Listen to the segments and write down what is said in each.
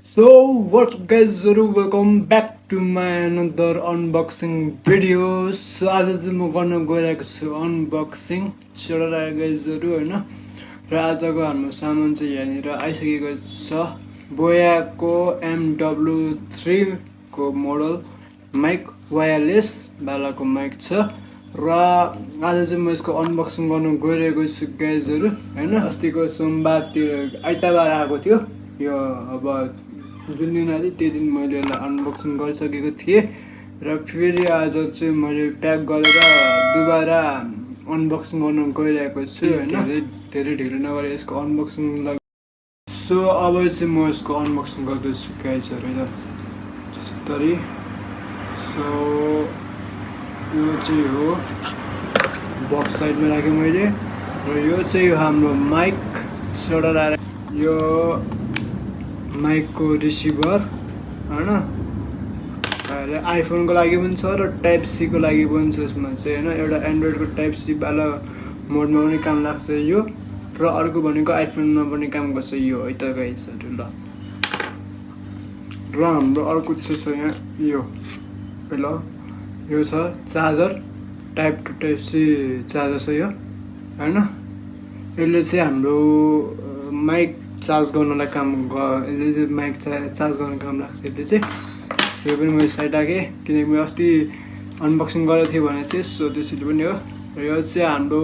So what's up guys, welcome back to my another unboxing video. So आज चाहिँ म गर्न गइरहेको छु अनबक्सिङ छोडेर गाइजहरू होइन र आजको हाम्रो सामान चाहिँ यहाँनिर आइसकेको छ बोयाको MW3 को मोडल माइक वायरलेस वालाको माइक छ र आज चाहिँ म यसको अनबक्सिङ गर्न गइरहेको छु गाइजहरू होइन अस्तिको सोमबारतिर आइतबार आएको थियो यो अब जुन दिन आयो त्यो दिन मैले यसलाई अनबक्सिङ गरिसकेको थिएँ र फेरि आज चाहिँ मैले प्याक गरेर दुबारा अनबक्सिङ गर्न गइरहेको छु होइन धेरै ढिलो नगरेर यसको अनबक्सिङ सो अब चाहिँ म यसको अनबक्सिङ गर्दैछु गाइजहरू होइन जस्तै सो यो चाहिँ हो बक्स साइडमा राखेँ मैले र यो चाहिँ हाम्रो माइक सोडर आएर यो माइकको रिसिभर होइन आइफोनको लागि पनि छ र टाइप सीको लागि पनि छ यसमा चाहिँ होइन एउटा एन्ड्रोइडको टाइप सी वाला मोडमा पनि काम लाग्छ यो र अर्को भनेको आइफोनमा पनि काम गर्छ यो है त गाइजहरू ल र हाम्रो अर्को चाहिँ छ यहाँ यो ल यो छ charger type to type C charger छ यो होइन यसले चाहिँ हाम्रो माइक चार्ज गर्नलाई काम यसले चाहिँ माइक चार्ज गर्न काम लाग्छ यसले चाहिँ यो पनि मैले साइड राखेँ किनकि मैले अस्ति अनबक्सिङ गरेको थिएँ भनेको थिएँ सो त्यसैले पनि हो र यो चाहिँ हाम्रो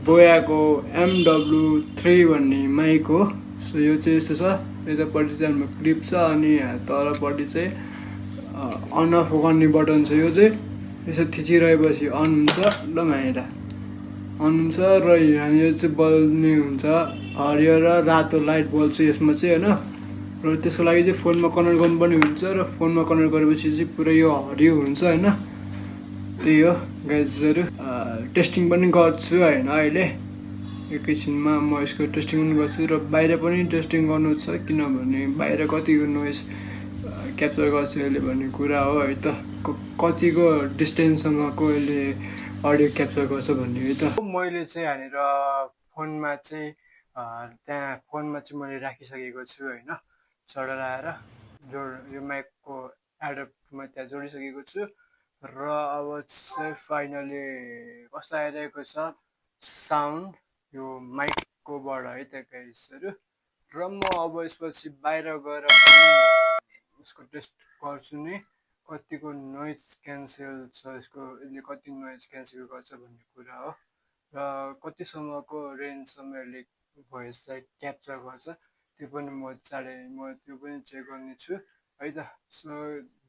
बोयाको MW3 भन्ने माइक हो सो यो चाहिँ यस्तो छ यतापट्टि चाहिँ हाम्रो क्लिप छ अनि तलपट्टि चाहिँ अन अफ गर्ने बटन छ यो चाहिँ यसो थिचिरहेपछि अन हुन्छ ल माइरा अन हुन्छ र यहाँनिर चाहिँ बल्ने हुन्छ हरियो र रातो लाइट बल्ब चाहिँ यसमा चाहिँ होइन र त्यसको लागि चाहिँ फोनमा कनेक्ट गर्नुपर्ने हुन्छ र फोनमा कनेक्ट गरेपछि चाहिँ पुरै यो हरियो हुन्छ होइन त्यही हो गाइजहरू टेस्टिङ पनि गर्छु होइन अहिले एकैछिनमा म यसको टेस्टिङ पनि गर्छु र बाहिर पनि टेस्टिङ गर्नु छ किनभने बाहिर कतिको नोइज क्याप्चर गर्छ यसले भन्ने कुरा हो है त कतिको डिस्टेन्ससम्मको यसले अडियो क्याप्चर गर्छ भन्ने है त मैले चाहिँ यहाँनिर फोनमा चाहिँ त्यहाँ फोनमा चाहिँ मैले राखिसकेको छु होइन चढाएर यो माइकको एडप्टरमा त्यहाँ जोडिसकेको छु र अब चाहिँ फाइनली कस्तो आइरहेको छ साउन्ड यो माइककोबाट है त गाइजहरू र म अब यसपछि बाहिर गएर यसको टेस्ट गर्छु नि कतिको नोइज क्यान्सल छ यसको यसले कति नोइज क्यान्सल गर्छ भन्ने कुरा हो र कतिसम्मको रेन्जसम्म यसले भोइसलाई क्याप्चर गर्छ त्यो पनि म त्यो पनि चेक गर्ने छु है त सो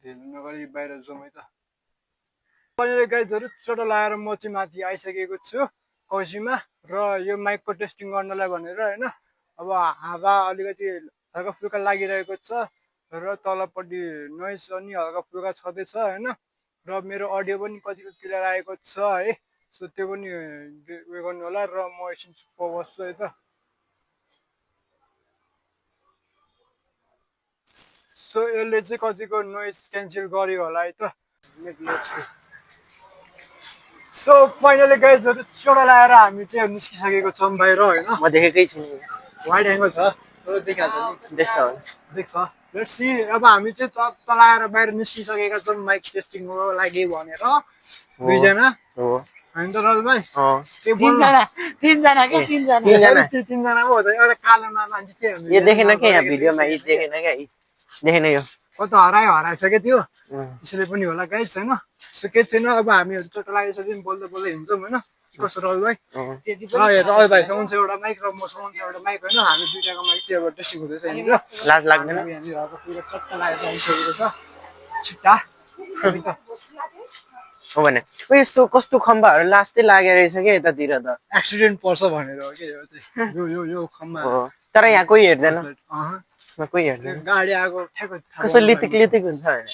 ढिलो नगरी बाहिर जाउँ है त अहिले गाइजहरू चोटो लगाएर म चाहिँ माथि आइसकेको छु कौसीमा र यो माइकको टेस्टिङ गर्नलाई भनेर होइन अब हावा अलिकति हल्का फुल्का लागिरहेको छ र तलपट्टि नोइज अनि हल्का फुल्का छँदैछ होइन र मेरो अडियो पनि कतिको क्लियर आएको छ है सो त्यो पनि उयो गर्नु होला र म एकछिन चुप्प बस्छु है त सो यसले चाहिँ कतिको नोइज क्यान्सल गर्यो होला है त सो फाइनली गाइजहरू चोडा लगाएर हामी चाहिँ निस्किसकेको छौँ बाहिर होइन म देखेकै छैन वाइड एङ्गल छ देखिहाल्छ देख्छ देख्छ लेट्स सी अब हामी चाहिँ तलाएर बाहिर निस्किसकेका छौँ माइक टेस्टिङको लागि भनेर दुईजना हो होइन त रल भाइ तीनजना तिनजना पो हो त एउटा कालोमा मान्छे के यो देखेन के यहाँ भिडियोमा यो देखेन क्या देखेन यो कता हराएछ क्या त्यो त्यसैले पनि होला गाइज छैन सो केही छैन अब हामीहरू चोट लागिसक्यो बोल्दै बोल्दै हिँड्छौँ होइन कसो रल भाइ रल भाइसँग छ एउटा माइक र मसँग छ एउटा माइक होइन हामी दुइटाको माइक चाहिँ अब टेस्टिङ हुँदैछ यहाँनिर लाज लाग्दैन यहाँनिर अब पुरा चट्टा लागेर आइसकेको छ छिट्टा हो भने यस्तो कस्तो खम्बाहरू लास्टै लागेर रहेछ क्या यतातिर त एक्सिडेन्ट पर्छ भनेर हो कि यो चाहिँ यो खम्बा तर यहाँ कोही हेर्दैन कोही हेर्दैन गाडी आएको ठ्याक्क कस्तो लितिक लितिक हुन्छ होइन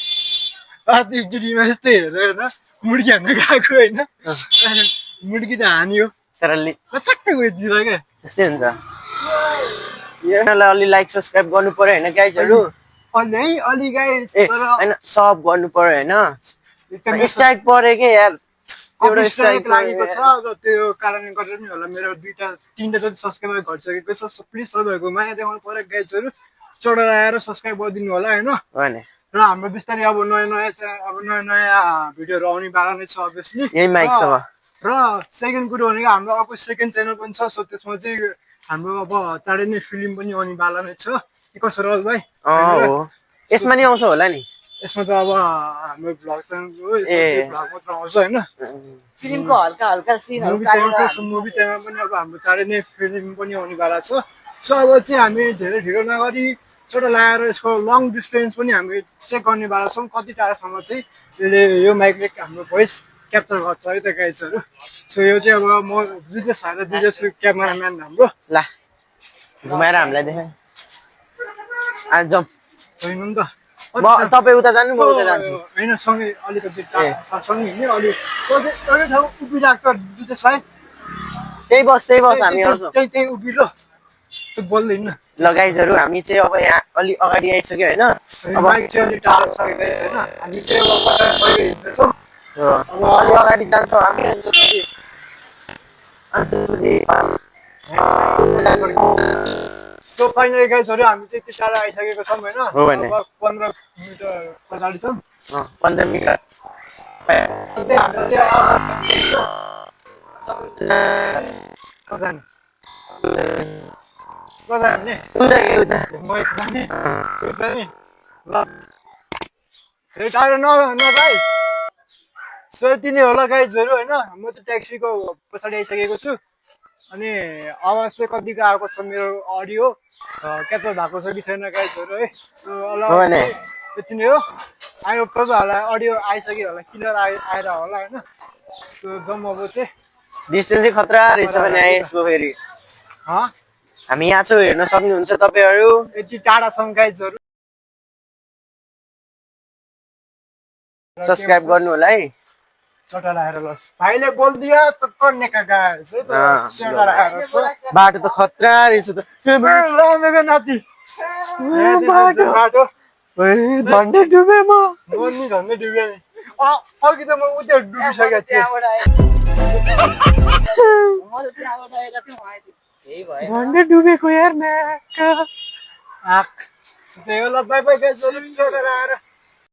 अस्ति टिभीमा यस्तै हेरेर होइन मुर्गी हान्न गएको होइन मुर्गी त हान्यो तर चट्टै गइदिएर क्या त्यस्तै हुन्छ यसलाई अलि लाइक सब्सक्राइब गर्नु पर्यो होइन गाइजहरू अलि है अलि गाइज होइन सब गर्नु पर्यो होइन स्ट्राइक पर्यो क्या यार एउटा स्ट्राइक लागेको छ र त्यो कारणले गर्दा नि होला मेरो तिनवटा जति सब्सक्राइबर घटिसकेको छ प्लिज तपाईँहरूको माया देखाउनु पर्यो गाइजहरू चढेर आएर सब्सक्राइब गरिदिनु होला होइन हो नि र हाम्रो बिस्तारै अब नयाँ नयाँ भिडियोहरू आउने बाला नै छ अभियसली यही माइक छ अब र सेकेन्ड कुरो भनेको हाम्रो अर्को सेकेन्ड च्यानल पनि छ सो त्यसमा चाहिँ हाम्रो अब चाँडै नै फिल्म पनि आउने बाला नै छ के कसो रल भाइ हो यसमा नि आउँछ होला नि यसमा त अब हाम्रो भ्लग च्यानल हो यसमा चाहिँ भ्लग मात्र आउँछ होइन फिल्मको हल्का हल्का सिनहरु मुभी च्यानल छ मुभी च्यानल पनि अब हाम्रो चाँडै नै फिल्म पनि आउने बाला छ सो अब चाहिँ हामी धेरै ढिलो नगरी छोटो लगाएर यसको लङ डिस्टेन्स पनि हामी चेक गर्ने बाला छौँ कति टाढासम्म चाहिँ यसले यो माइकले हाम्रो भोइस क्याप्चर गर्छ है त गाइजहरू सो यो चाहिँ अब म जिजेस भएर जिजेस क्यामेराम्यान हाम्रो ला घुमाएर हामीलाई देखाए आज जाउँ होइन नि त तपाईँ उता जानु म उता जान्छु होइन सँगै अलिकति सँगै हिँड्ने अलिक एउटै ठाउँ उभिरहेको छ जिजेस भाइ त्यही बस हामी आउँछौँ त्यही उभिलो त्यो बोल्दैन ल गाइजहरू हामी चाहिँ अब यहाँ अलि अगाडि आइसक्यो होइन अब बाइक चाहिँ अलिक टाढो छ होइन हामी चाहिँ अब पहिले हिँड्दैछौँ अब अलि अगाडि जान्छौँ हामी सो फाइनली गाइजहरू हामी चाहिँ त्यति टाढा आइसकेको छौँ होइन हो भने। अब 15 मिटर पछाडि छौँ 15 मिनट टाढो नगाई सो यति नै होला गाइजहरू होइन म चाहिँ ट्याक्सीको पछाडि आइसकेको छु अनि आवाज चाहिँ कतिको आएको छ मेरो अडियो क्याप्चर भएको छ कि छैन गाइजहरू है सो यति नै हो आई होप तपाईँहरूलाई अडियो आइसक्यो होला क्लियर आएर होला होइन सो जाउँ अब चाहिँ डिस्टेन्स चाहिँ खतरा रहेछ भने यसको फेरि हामी यहाँ छौँ हेर्न सक्नुहुन्छ तपाईँहरू यति टाढा छौँ गाइजहरू सब्सक्राइब गर्नु होला है चटा लगाएर लस भाइले बोलिदियो त कर्ने काका है त चटा लगाएर बाटो त खतरा रहेछ त रामेको नाति बाटो झन्डै डुबे म नि झन्डै डुब्यो नि अघि त म उता डुबिसकेको थिएँ झन्डै डुबेको यार त्यही हो ल बाई बाई गाइजहरू चटा लगाएर